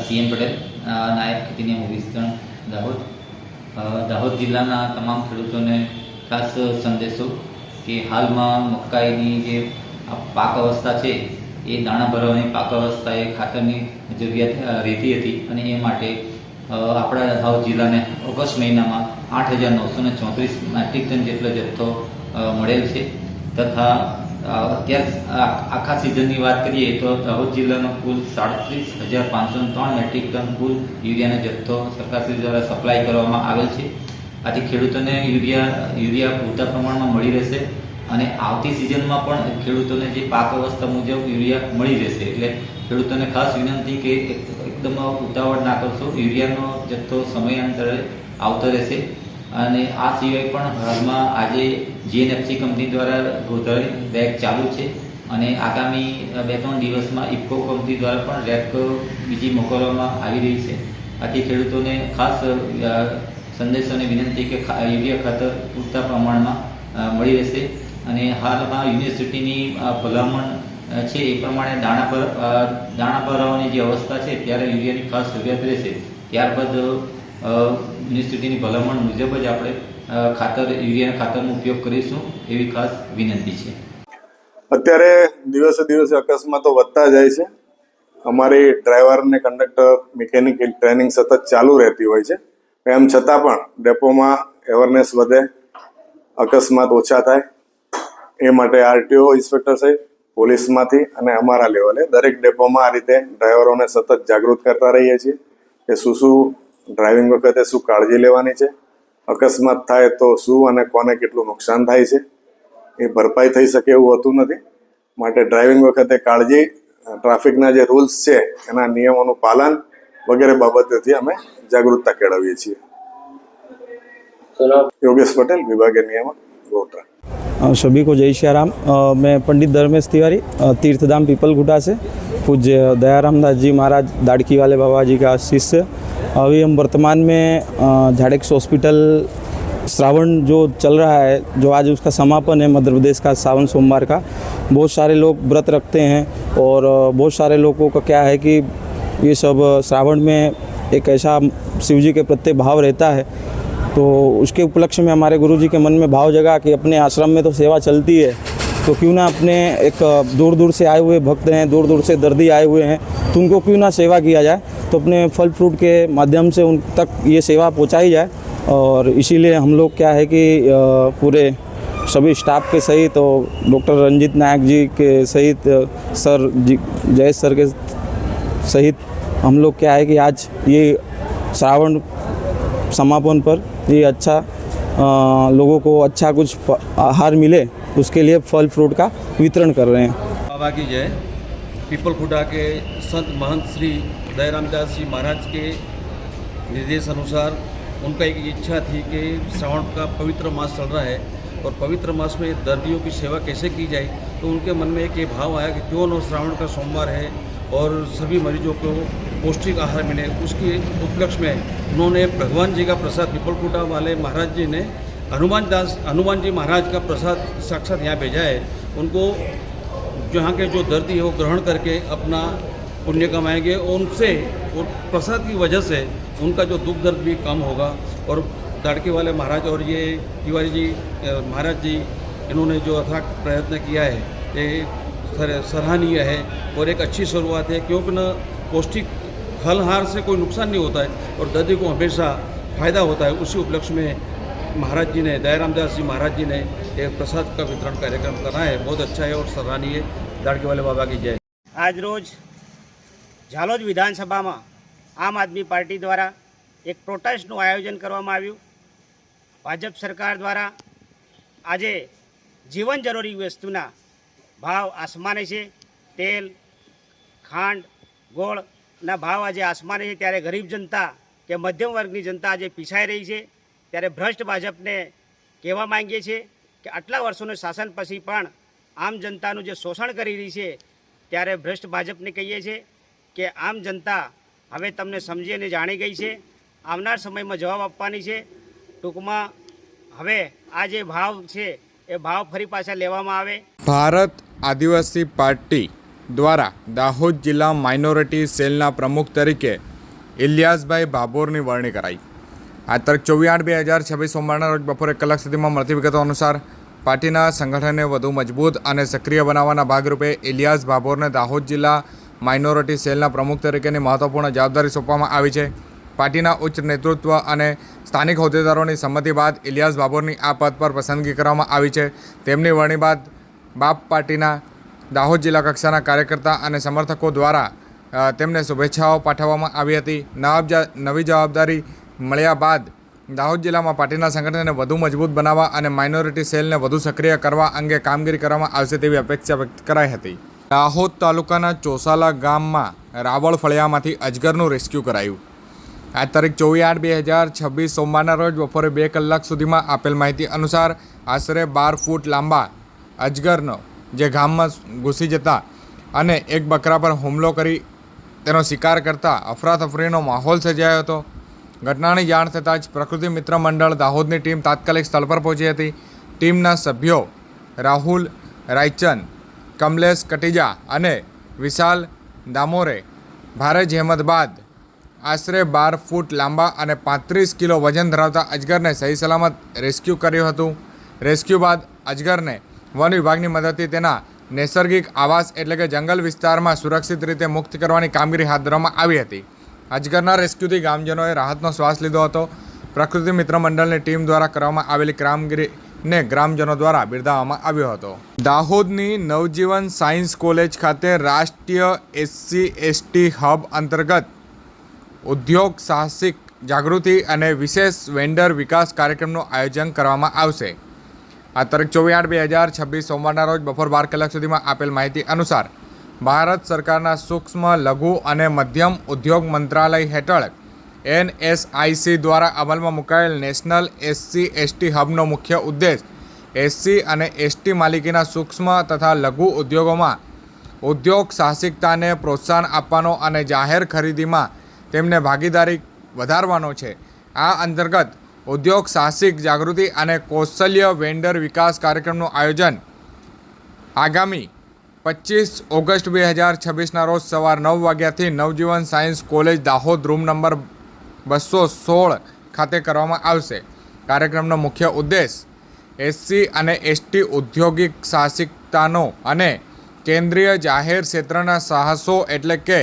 CM Patel, નાયબ ખેતી નિયામક વિસ્તરણ, દાહોદ. દાહોદ જિલ્લાના તમામ ખેડૂતોને ખાસ સંદેશો કે હાલમાં મકાઈની જે પાક અવસ્થા છે એ દાણા ભરવાની પાક અવસ્થાએ ખાતરની જરૂરિયાત રહેતી હતી અને એ માટે આપણા દાહોદ જિલ્લાને ઓગસ્ટ મહિનામાં 8,934 મેટ્રિક ટન જેટલો જથ્થો મળેલ છે. તથા અત્યારે આખા સિઝનની વાત કરીએ તો દાહોદ જિલ્લાનો કુલ 37,503 મેટ્રિક ટન કુલ યુરિયાનો જથ્થો સરકારશ્રી દ્વારા સપ્લાય કરવામાં આવેલ છે. આથી ખેડૂતોને યુરિયા પૂરતા પ્રમાણમાં મળી રહેશે અને આવતી સિઝનમાં પણ ખેડૂતોને જે પાક અવસ્થા મુજબ યુરિયા મળી રહેશે. એટલે ખેડૂતોને ખાસ વિનંતી કે એકદમ ઉતાવળ ના કરશો, યુરિયાનો જથ્થો સમયાંતરે આવતો રહેશે. અને આ સિવાય પણ હાલમાં આજે જીએનએફસી કંપની દ્વારા ગોધરા રેક ચાલુ છે અને આગામી 2-3 દિવસમાં ઇફકો કંપની દ્વારા પણ રેક બીજી મોકલવામાં આવી રહી છે. આથી ખેડૂતોને ખાસ સંદેશો અને વિનંતી કે યુરિયા ખાતર પૂરતા પ્રમાણમાં મળી રહેશે. અને હાલમાં યુનિવર્સિટીની ભલામણ છે એ પ્રમાણે દાણા ભરાવાની જે અવસ્થા છે ત્યારે યુરિયાની ખાસ જરૂરિયાત રહેશે. ત્યારબાદ યુનિવર્સિટીની ભલામણ મુજબ જ આપણે યુરિયાના ખાતરનો ઉપયોગ કરીશું એવી ખાસ વિનંતી છે. અત્યારે દિવસે દિવસે અકસ્માતો વધતા જાય છે. અમારી ડ્રાઈવર અને કંડક્ટર મિકેનિકલ ટ્રેનિંગ સતત ચાલુ રહેતી હોય છે. એમ છતાં પણ ડેપોમાં અવેરનેસ વધે, અકસ્માત ઓછા થાય એ માટે આરટીઓ ઇન્સ્પેક્ટર સાહેબ, પોલીસમાંથી અને અમારા લેવલે દરેક ડેપોમાં આ રીતે ડ્રાઈવરોને સતત જાગૃત કરતા રહીએ છીએ કે શું ડ્રાઇવિંગ વખતે શું કાળજી લેવાની છે, અકસ્માત થાય તો શું અને કોને કેટલું નુકસાન થાય છે એ ભરપાઈ થઈ શકે એવું હોતું નથી. માટે ડ્રાઇવિંગ વખતે કાળજી, ટ્રાફિકના જે રૂલ્સ છે એના નિયમોનું પાલન વગેરે બાબતેથી અમે જાગૃતતા કેળવીએ છીએ. योगेश पटेल, विभागीय नियामक, गोत्रा. सभी को जय श्री राम. मैं पंडित धर्मेश तिवारी, तीर्थधाम पीपलगुटा से पूज्य दयाराम दास जी महाराज दाड़की वाले बाबा जी का शिष्य. अभी हम वर्तमान में झाड़ेक्स हॉस्पिटल श्रावण जो चल रहा है, जो आज उसका समापन है मध्य प्रदेश का सावन सोमवार का. बहुत सारे लोग व्रत रखते हैं और बहुत सारे लोगों का क्या है कि ये सब श्रावण में एक ऐसा शिव जी के प्रति भाव रहता है. तो उसके उपलक्ष्य में हमारे गुरुजी के मन में भाव जगा कि अपने आश्रम में तो सेवा चलती है, तो क्यों ना अपने एक दूर दूर से आए हुए भक्त हैं, दूर दूर से दर्दी आए हुए हैं, तो उनको क्यों ना सेवा किया जाए. तो अपने फल फ्रूट के माध्यम से उन तक ये सेवा पहुंचाई जाए. और इसीलिए हम लोग क्या है कि पूरे सभी स्टाफ के सहित और डॉक्टर रंजीत नायक जी के सहित सर जी जयेश सर के सहित हम लोग क्या है कि आज ये श्रावण समापन पर ये अच्छा लोगों को अच्छा कुछ आहार मिले उसके लिए फल फ्रूट का वितरण कर रहे हैं. बाबा की जय. पीपलखुटा के संत महंत श्री दयाराम दास जी महाराज के निर्देश अनुसार उनका एक इच्छा थी कि श्रावण का पवित्र मास चल रहा है और पवित्र मास में दर्दियों की सेवा कैसे की जाए. तो उनके मन में एक ये भाव आया कि क्यों न श्रावण का सोमवार है और सभी मरीजों को पौष्टिक आहार मिले. उसके उपलक्ष्य में उन्होंने भगवान जी का प्रसाद पीपलखुटा वाले महाराज जी ने हनुमान जी महाराज का प्रसाद साक्षात यहाँ भेजा है. उनको यहाँ के जो दर्दी है वो ग्रहण करके अपना पुण्य कमाएंगे और उनसे और प्रसाद की वजह से उनका जो दुख दर्द भी कम होगा. और दाड़की वाले महाराज और ये तिवारी जी महाराज जी इन्होंने जो अथाक प्रयत्न किया है ये सराहनीय है और एक अच्छी शुरुआत है. क्योंकि न पौष्टिक फलहार से कोई नुकसान नहीं होता है और दर्दी को हमेशा फ़ायदा होता है. उसी उपलक्ष्य में महाराज जी ने, दयाराम दास जी महाराज जी ने एक प्रसाद का वितरण कार्यक्रम करा है. बहुत अच्छा है और सराहनीय. दाड़की वाले बाबा की जय. आज रोज झालोद विधानसभाમાં આમ આદમી પાર્ટી દ્વારા એક પ્રોટેસ્ટનું આયોજન કરવામાં આવ્યું. ભાજપ સરકાર દ્વારા આજે જીવન જરૂરી વસ્તુના ભાવ આસમાને છે. તેલ, ખાંડ, ગોળના ભાવ આજે આસમાને છે. ત્યારે ગરીબ જનતા કે મધ્યમ વર્ગની જનતા આજે પીસાઈ રહી છે. ત્યારે ભ્રષ્ટ ભાજપને કહેવા માંગીએ છીએ કે આટલા વર્ષોનું શાસન પછી પણ આમ જનતાનું જે શોષણ કરી રહી છે ત્યારે ભ્રષ્ટ ભાજપને કહીએ છીએ કે આમ જનતા હવે તમને સમજી અને જાણી ગઈ છે. આવનાર સમયમાં જવાબ આપવાની છે. ટૂંકમાં હવે આ જે ભાવ છે એ ભાવ ફરી પાછા લેવામાં આવે. ભારત આદિવાસી પાર્ટી દ્વારા દાહોદ જિલ્લા માઇનોરિટી સેલના પ્રમુખ તરીકે ઇલિયાસભાઈ ભાભોરની વરણી કરાઈ. આ તારીખ 24/8/2026 સોમવારના રોજ બપોરે 1 કલાક સુધીમાં મળતી વિગતો અનુસાર પાર્ટીના સંગઠનને વધુ મજબૂત અને સક્રિય બનાવવાના ભાગરૂપે ઇલિયાસ ભાભોરને દાહોદ જિલ્લા માઇનોરિટી સેલના પ્રમુખ તરીકેની મહત્વપૂર્ણ જવાબદારી સોંપવામાં આવી છે. પાર્ટીના ઉચ્ચ નેતૃત્વ અને સ્થાનિક હોદ્દેદારોની સંમતિ બાદ ઇલિયાસ ભાભોરની આ પદ પર પસંદગી કરવામાં આવી છે. તેમની વરણી બાદ બાપ પાર્ટીના દાહોદ જિલ્લા કક્ષાના કાર્યકર્તા અને સમર્થકો દ્વારા તેમને શુભેચ્છાઓ પાઠવવામાં આવી હતી. નવી જવાબદારી મળ્યા બાદ દાહોદ જિલ્લામાં પાર્ટીના સંગઠનને વધુ મજબૂત બનાવવા અને માઇનોરિટી સેલને વધુ સક્રિય કરવા અંગે કામગીરી કરવામાં આવશે તેવી અપેક્ષા વ્યક્ત કરાઈ હતી. દાહોદ તાલુકાના ચોસાલા ગામમાં રાવળ ફળિયામાંથી અજગરનું રેસ્ક્યુ કરાયું. આ તારીખ 24/8/2026 સોમવારના રોજ બપોરે 2 કલાક સુધીમાં આપેલ માહિતી અનુસાર આશરે 12 ફૂટ લાંબા અજગરનો જે ગામમાં ઘૂસી જતા અને એક બકરા પર હુમલો કરી તેનો શિકાર કરતા અફરાતફરીનો માહોલ સર્જાયો હતો. ઘટનાની જાણ થતાં જ પ્રકૃતિ મિત્ર મંડળ દાહોદની ટીમ તાત્કાલિક સ્થળ પર પહોંચી હતી. ટીમના સભ્યો રાહુલ રાયચંદ, કમલેશ કટીજા અને વિશાલ દામોરે ભારે જહેમત બાદ આશરે 12 ફૂટ લાંબા અને 35 કિલો વજન ધરાવતા અજગરને સહી સલામત રેસ્ક્યુ કર્યું હતું. રેસ્ક્યુ બાદ અજગરને વન વિભાગની મદદથી તેના નૈસર્ગિક આવાસ એટલે કે જંગલ વિસ્તારમાં સુરક્ષિત રીતે મુક્ત કરવાની કામગીરી હાથ ધરવામાં આવી હતી. અજગરના રેસ્ક્યુથી ગામજનોએ રાહતનો શ્વાસ લીધો હતો. પ્રકૃતિ મિત્ર મંડળની ટીમ દ્વારા કરવામાં આવેલી કામગીરીને ગ્રામજનો દ્વારા બિરદાવવામાં આવ્યો હતો. દાહોદની નવજીવન સાયન્સ કોલેજ ખાતે રાષ્ટ્રીય SC/ST હબ અંતર્ગત ઉદ્યોગ સાહસિક જાગૃતિ અને વિશેષ વેન્ડર વિકાસ કાર્યક્રમનું આયોજન કરવામાં આવશે. આ તારીખ 24/8/2026 સોમવારના રોજ બપોર 12 કલાક સુધીમાં આપેલ માહિતી અનુસાર ભારત સરકારના સૂક્ષ્મ લઘુ અને મધ્યમ ઉદ્યોગ મંત્રાલય હેઠળ NSIC દ્વારા અમલમાં મુકાયેલ નેશનલ SC/ST હબનો મુખ્ય ઉદ્દેશ SC અને ST માલિકીના સૂક્ષ્મ તથા લઘુ ઉદ્યોગોમાં ઉદ્યોગ સાહસિકતાને પ્રોત્સાહન આપવાનો અને જાહેર ખરીદીમાં તેમને ભાગીદારી વધારવાનો છે. આ અંતર્ગત ઉદ્યોગ સાહસિક જાગૃતિ અને કૌશલ્ય વેન્ડર વિકાસ કાર્યક્રમનું આયોજન આગામી 25 ઓગસ્ટ 2026ના રોજ સવાર 9 વાગ્યાથી Navjivan science college Dahod room number 216 ખાતે કરવામાં આવશે. કાર્યક્રમનો મુખ્ય ઉદ્દેશ SC અને ST ઔદ્યોગિક સાહસિકતાનો અને કેન્દ્રીય જાહેર ક્ષેત્રના સાહસો એટલે કે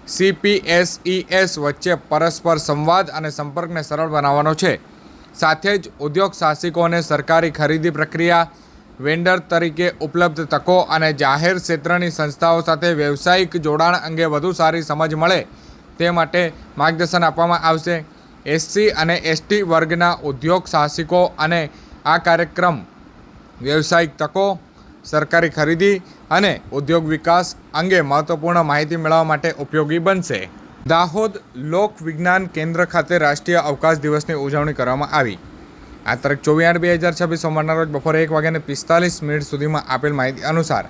CPSES વચ્ચે પરસ્પર સંવાદ અને સંપર્કને સરળ બનાવવાનો છે. સાથે જ ઉદ્યોગ સાહસિકોને સરકારી ખરીદી પ્રક્રિયા, વેન્ડર તરીકે ઉપલબ્ધ તકો અને જાહેર ક્ષેત્રની સંસ્થાઓ સાથે વ્યવસાયિક જોડાણ અંગે વધુ સારી સમજ મળે તે માટે માર્ગદર્શન આપવામાં આવશે. SC અને ST વર્ગના ઉદ્યોગ સાહસિકો અને આ કાર્યક્રમ વ્યવસાયિક તકો, સરકારી ખરીદી અને ઉદ્યોગ વિકાસ અંગે મહત્વપૂર્ણ માહિતી મેળવવા માટે ઉપયોગી બનશે. દાહોદ લોક વિજ્ઞાન કેન્દ્ર ખાતે રાષ્ટ્રીય અવકાશ દિવસની ઉજવણી કરવામાં આવી. આ તારીખ 24/8/2026 સોમવારના રોજ બપોરે 1:45 સુધીમાં આપેલ માહિતી અનુસાર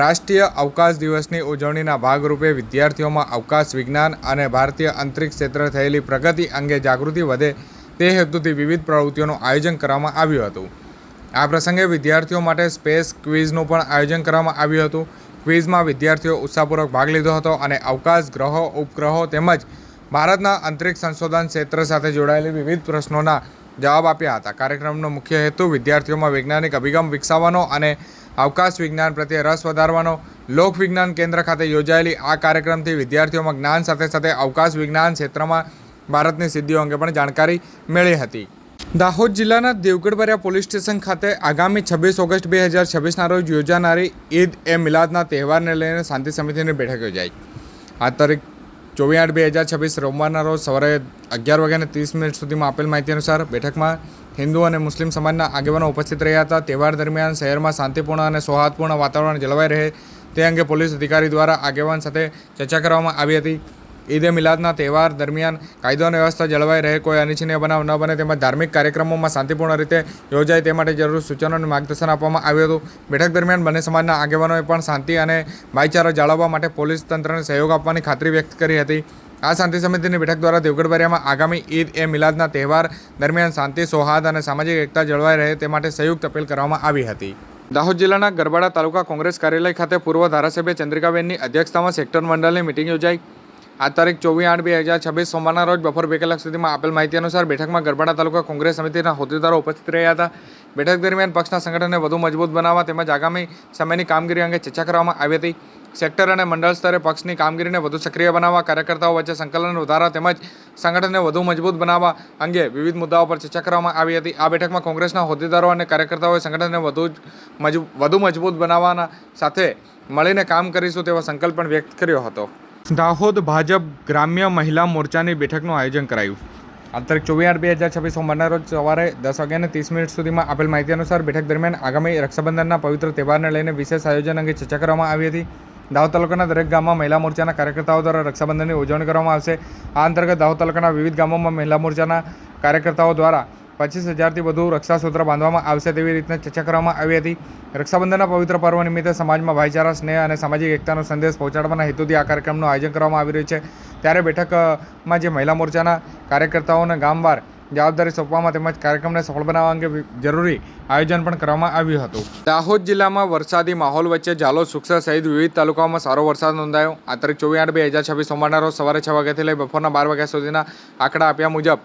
રાષ્ટ્રીય અવકાશ દિવસની ઉજવણીના ભાગરૂપે વિદ્યાર્થીઓમાં અવકાશ વિજ્ઞાન અને ભારતીય અંતરિક્ષ ક્ષેત્રે થયેલી પ્રગતિ અંગે જાગૃતિ વધે તે હેતુથી વિવિધ પ્રવૃત્તિઓનું આયોજન કરવામાં આવ્યું હતું. આ પ્રસંગે વિદ્યાર્થીઓ માટે સ્પેસ ક્વિઝનું પણ આયોજન કરવામાં આવ્યું હતું. ક્વિઝમાં વિદ્યાર્થીઓ ઉત્સાહપૂર્વક ભાગ લીધો હતો અને અવકાશ, ગ્રહો, ઉપગ્રહો તેમજ ભારતના અંતરિક્ષ સંશોધન ક્ષેત્ર સાથે જોડાયેલી વિવિધ પ્રશ્નોના જવાબ આપ્યા હતા. કાર્યક્રમનો મુખ્ય હેતુ વિદ્યાર્થીઓમાં વૈજ્ઞાનિક અભિગમ વિકસાવવાનો અને અવકાશ વિજ્ઞાન પ્રત્યે રસ વધારવાનો. લોક વિજ્ઞાન કેન્દ્ર ખાતે યોજાયેલી આ કાર્યક્રમથી વિદ્યાર્થીઓમાં જ્ઞાન સાથે સાથે અવકાશ વિજ્ઞાન ક્ષેત્રમાં ભારતની સિદ્ધિઓ અંગે પણ જાણકારી મળી હતી. દાહોદ જિલ્લાના દેવગઢ પોલીસ સ્ટેશન ખાતે આગામી 26 ઓગસ્ટ 2026ના રોજ યોજાનારી ઈદ-એ-મિલાદના તહેવારને લઈને શાંતિ સમિતિની બેઠક યોજાઈ. આ તારીખ 24/8/2026 સોમવારના રોજ સવારે 11:30 સુધીમાં આપેલ માહિતી અનુસાર બેઠકમાં હિન્દુ અને મુસ્લિમ સમાજના આગેવાનો ઉપસ્થિત રહ્યા હતા. તહેવાર દરમિયાન શહેરમાં શાંતિપૂર્ણ અને સૌહાર્દપૂર્ણ વાતાવરણ જળવાઈ રહે તે અંગે પોલીસ અધિકારી દ્વારા આગેવાન સાથે ચર્ચા કરવામાં આવી હતી. ઈદ-એ-મિલાદના તહેવાર દરમિયાન કાયદો અને વ્યવસ્થા જળવાઈ રહે, કોઈ અનિચ્છનીય બનાવ ન બને તેમજ ધાર્મિક કાર્યક્રમોમાં શાંતિપૂર્ણ રીતે યોજાય તે માટે જરૂરી સૂચનો અને માર્ગદર્શન આપવામાં આવ્યું હતું. બેઠક દરમિયાન બંને સમાજના આગેવાનોએ પણ શાંતિ અને ભાઈચારો જાળવવા માટે પોલીસ તંત્રને સહયોગ આપવાની ખાતરી વ્યક્ત કરી હતી. આ શાંતિ સમિતિની બેઠક દ્વારા દેવગઢ આગામી ઈદ-એ-મિલાદના તહેવાર દરમિયાન શાંતિ, સૌહાર્દ અને સામાજિક એકતા જળવાઈ રહે તે માટે સંયુક્ત અપીલ કરવામાં આવી હતી. દાહોદ જિલ્લાના ગરબાડા તાલુકા કોંગ્રેસ કાર્યાલય ખાતે પૂર્વ ધારાસભ્ય ચંદ્રિકાબેનની અધ્યક્ષતામાં સેક્ટર મંડળની મિટિંગ યોજાઈ. આ તારીખ 24/8/2026 સોમવારના રોજ બપોર 2 કલાક સુધીમાં આપેલ માહિતી અનુસાર બેઠકમાં ગરબાડા તાલુકા કોંગ્રેસ સમિતિના હોદ્દેદારો ઉપસ્થિત રહ્યા હતા. બેઠક દરમિયાન પક્ષના સંગઠનને વધુ મજબૂત બનાવવા તેમજ આગામી સમયની કામગીરી અંગે ચર્ચા કરવામાં આવી હતી. સેક્ટર અને મંડળ સ્તરે પક્ષની કામગીરીને વધુ સક્રિય બનાવવા, કાર્યકર્તાઓ વચ્ચે સંકલન વધારવા તેમજ સંગઠનને વધુ મજબૂત બનાવવા અંગે વિવિધ મુદ્દાઓ પર ચર્ચા કરવામાં આવી હતી. આ બેઠકમાં કોંગ્રેસના હોદ્દેદારો અને કાર્યકર્તાઓએ સંગઠનને વધુ મજબૂત બનાવવાના સાથે મળીને કામ કરીશું તેવો સંકલ્પ પણ વ્યક્ત કર્યો હતો. દાહોદ ભાજપ ગ્રામ્ય મહિલા મોરચાની બેઠકનું આયોજન કરાયું. આ તારીખ 24/8/2026 સોમવારના રોજ સવારે 10:30 સુધીમાં આપેલ માહિતી અનુસાર બેઠક દરમિયાન આગામી રક્ષાબંધનના પવિત્ર તહેવારને લઈને વિશેષ આયોજન અંગે ચર્ચા કરવામાં આવી હતી. દાહોદ તાલુકાના દરેક ગામમાં મહિલા મોરચાના કાર્યકર્તાઓ દ્વારા રક્ષાબંધનની ઉજવણી કરવામાં આવશે. આ અંતર્ગત દાહોદ તાલુકાના વિવિધ ગામોમાં મહિલા મોરચાના કાર્યકર્તાઓ દ્વારા 25,000થી વધુ રક્ષાસૂત્ર બાંધવામાં આવશે તેવી રીતના ચર્ચા કરવામાં આવી હતી. રક્ષાબંધનના પવિત્ર પર્વ નિમિત્તે સમાજમાં ભાઈચારા, સ્નેહ અને સામાજિક એકતાનો સંદેશ પહોંચાડવાના હેતુથી આ કાર્યક્રમનું આયોજન કરવામાં આવી રહ્યું છે. ત્યારે બેઠકમાં જે મહિલા મોરચાના કાર્યકર્તાઓને ગામવાર જવાબદારી સોંપવામાં તેમજ કાર્યક્રમને સફળ બનાવવા અંગે જરૂરી આયોજન પણ કરવામાં આવ્યું હતું. દાહોદ જિલ્લામાં વરસાદી માહોલ વચ્ચે ઝાલોદ, સુખસર સહિત વિવિધ તાલુકાઓમાં સારો વરસાદ નોંધાયો. આ તારીખ 24/8/2026 સોમવારના રોજ સવારે 6 વાગ્યાથી લઈ બપોરના 12 વાગ્યા સુધીના આંકડા આપ્યા મુજબ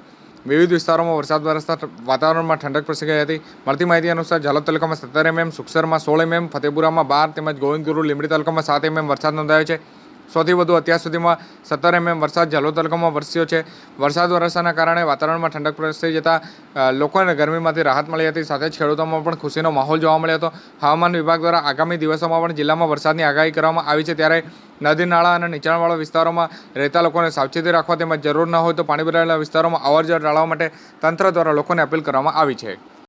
વિવિધ વિસ્તારોમાં વરસાદ વરસતા વાતાવરણમાં ઠંડક પ્રસરી ગઈ હતી. મળતી માહિતી અનુસાર ઝાલોદ તાલુકામાં 17 mm, સુખસરમાં 16 mm, ફતેપુરામાં 12 તેમજ ગોવિંદગુરુ, લીંબડી તાલુકામાં 7 mm વરસાદ નોંધાયો છે. સૌથી વધુ અત્યાર સુધીમાં 17 mm વરસાદ ઝાલોદ તાલુકામાં વરસ્યો છે. વરસાદ વરસવાના કારણે વાતાવરણમાં ઠંડક પ્રસરી જતાં લોકોને ગરમીમાંથી રાહત મળી હતી. સાથે જ ખેડૂતોમાં પણ ખુશીનો માહોલ જોવા મળ્યો હતો. હવામાન વિભાગ દ્વારા આગામી દિવસોમાં પણ જિલ્લામાં વરસાદની આગાહી કરવામાં આવી છે. ત્યારે નદી, નાળા અને નીચાણવાળા વિસ્તારોમાં રહેતા લોકોને સાવચેતી રાખવા તેમજ જરૂર ન હોય તો પાણી ભરાયેલા વિસ્તારોમાં અવરજવર ટાળવા માટે તંત્ર દ્વારા લોકોને અપીલ કરવામાં આવી છે.